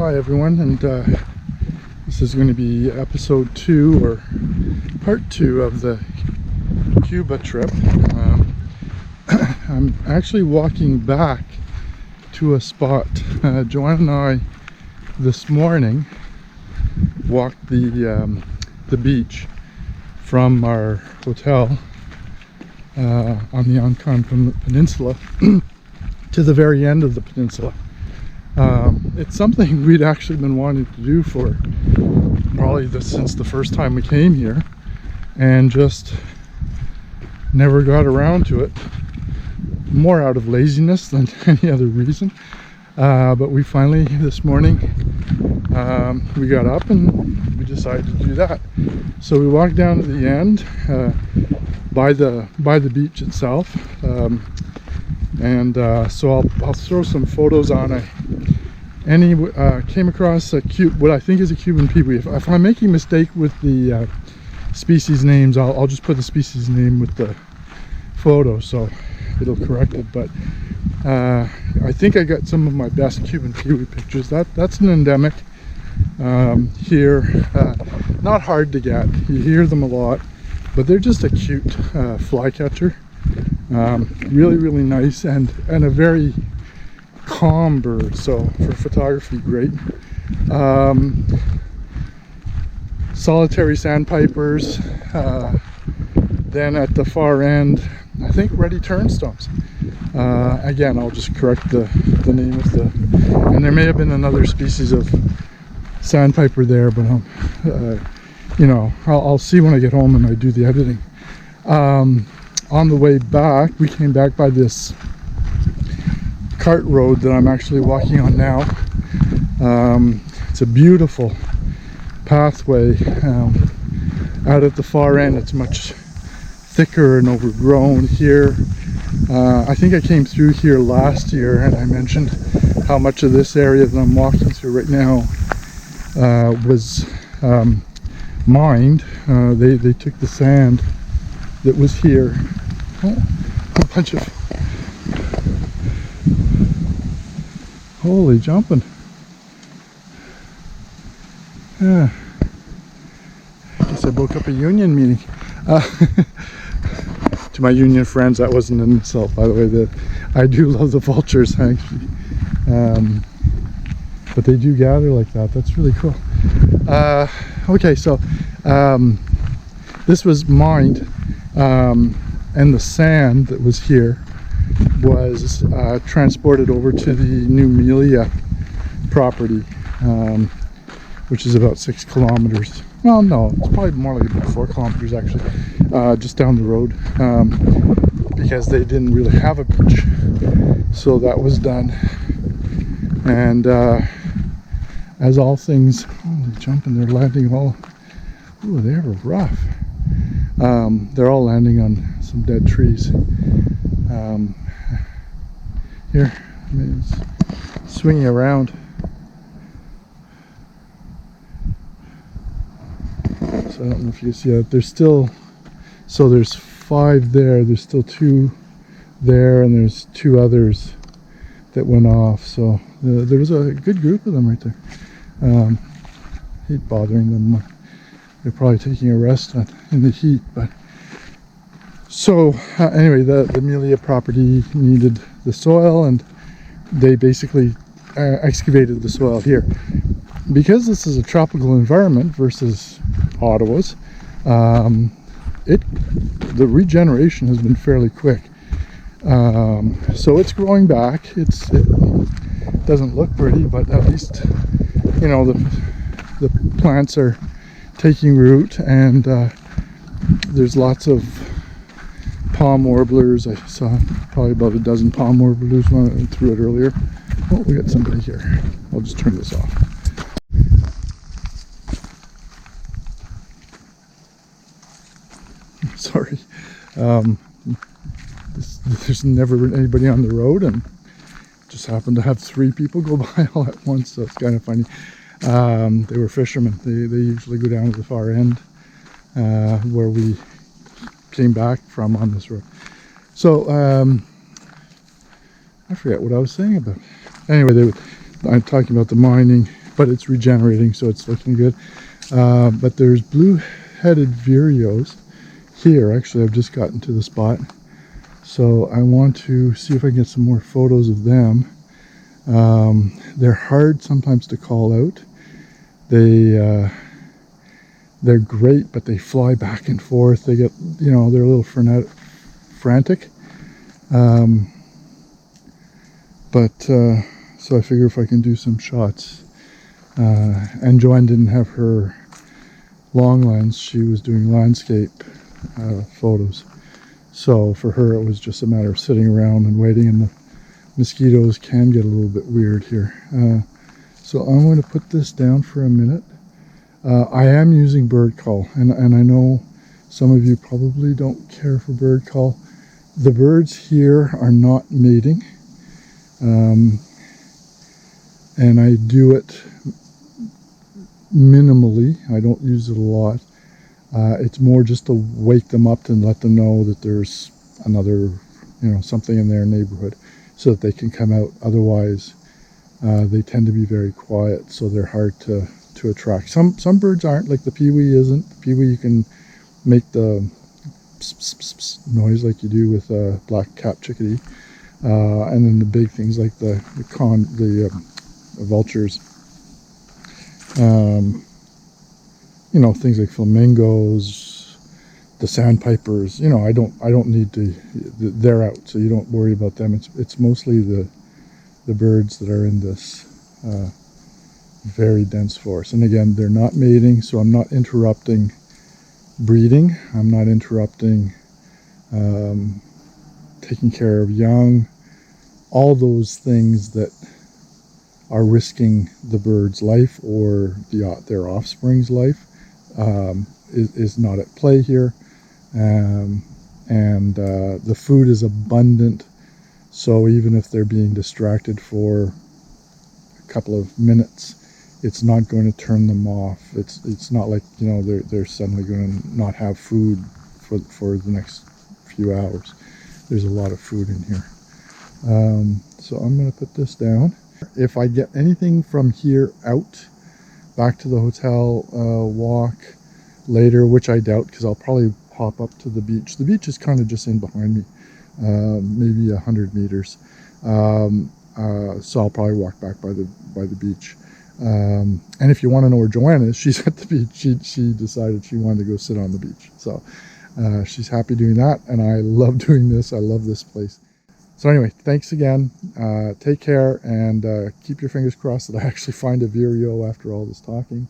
Hi everyone, and this is going to be episode 2 or part 2 of the Cuba trip. I'm actually walking back to a spot. Joanne and I this morning walked the beach from our hotel on the Ancon Peninsula to the very end of the peninsula. It's something we'd actually been wanting to do for probably since the first time we came here, and just never got around to it, more out of laziness than any other reason. But we finally, this morning, we got up and we decided to do that. So we walked down to the end by the beach itself, so I'll throw some photos on. Came across what I think is a Cuban peewee. If I'm making a mistake with the species names, I'll just put the species name with the photo so it'll correct it. But I think I got some of my best Cuban peewee pictures. That's an endemic here, not hard to get. You hear them a lot, but they're just a cute flycatcher. Really nice, and a very calm bird, so for photography, great. Solitary sandpipers, then at the far end I think reddy turnstones. Again, I'll just correct the name of and there may have been another species of sandpiper there, but I'll see when I get home and I do the editing. On the way back, we came back by this cart road that I'm actually walking on now. It's a beautiful pathway. Out at the far end, it's much thicker and overgrown. Here, I think I came through here last year and I mentioned how much of this area that I'm walking through right now was mined. They took the sand that was here. A bunch of holy jumping. I guess I broke up a union meeting. To my union friends, that wasn't an insult, by the way. I do love the vultures, actually. But they do gather like that. That's really cool. Okay, so this was mined, and the sand that was here was transported over to the New Melia property, which is about 6 kilometers. Well, no, it's probably more like about 4 kilometers actually, just down the road, because they didn't really have a beach, so that was done. And as all things, holy jumping, they're landing all, ooh, they're rough. They're all landing on some dead trees. Here, I mean, it's swinging around. So I don't know if you see that. There's still, so there's 5 there. There's still 2 there, and there's 2 others that went off. So there was a good group of them right there. Hate bothering them. They're probably taking a rest in the heat, but so anyway, the Melia property needed the soil, and they basically excavated the soil here. Because this is a tropical environment versus Ottawa's, the regeneration has been fairly quick. So it's growing back. It doesn't look pretty, but at least the plants are taking root, and there's lots of palm warblers. I saw probably about a dozen palm warblers when I went through it earlier. Oh, we got somebody here. I'll just turn this off. Sorry. There's never been anybody on the road, and just happened to have 3 people go by all at once, so it's kind of funny. They were fishermen. They usually go down to the far end where we came back from on this road. So I forget what I was saying about. Anyway, I'm talking about the mining but it's regenerating, so it's looking good. But there's blue-headed vireos here. Actually, I've just gotten to the spot, so I want to see if I can get some more photos of them. They're hard sometimes to call out. They're great, but they fly back and forth. They get, you know, they're a little frantic. So I figure if I can do some shots. And Joanne didn't have her long lens. She was doing landscape photos. So for her, it was just a matter of sitting around and waiting, and the mosquitoes can get a little bit weird here. So I'm going to put this down for a minute. I am using bird call, and I know some of you probably don't care for bird call. The birds here are not mating, and I do it minimally. I don't use it a lot. It's more just to wake them up and let them know that there's another, you know, something in their neighborhood, so that they can come out. Otherwise, they tend to be very quiet, so they're hard to attract. Some birds aren't, like the peewee isn't. The peewee, you can make the pss, pss, pss, pss noise like you do with a black-capped chickadee, and then the big things like the vultures, you know, things like flamingos, the sandpipers. You know, I don't need to. They're out, so you don't worry about them. It's mostly the birds that are in this very dense forest. And again, they're not mating, so I'm not interrupting breeding. I'm not interrupting taking care of young. All those things that are risking the bird's life or their offspring's life is not at play here. The food is abundant, so even if they're being distracted for a couple of minutes, it's not going to turn them off. It's not like, you know, they're suddenly going to not have food for the next few hours. There's a lot of food in here. So I'm going to put this down. If I get anything from here out back to the hotel, walk later, which I doubt, because I'll probably hop up to the beach. The beach is kind of just in behind me, maybe 100 meters. So I'll probably walk back by the beach. And if you want to know where Joanne is, she's at the beach. She decided she wanted to go sit on the beach. So she's happy doing that, and I love doing this. I love this place. So anyway, thanks again. Take care, and keep your fingers crossed that I actually find a vireo after all this talking.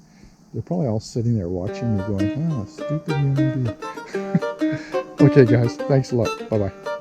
They're probably all sitting there watching me going, ah, stupid human being. Okay guys, thanks a lot. Bye-bye.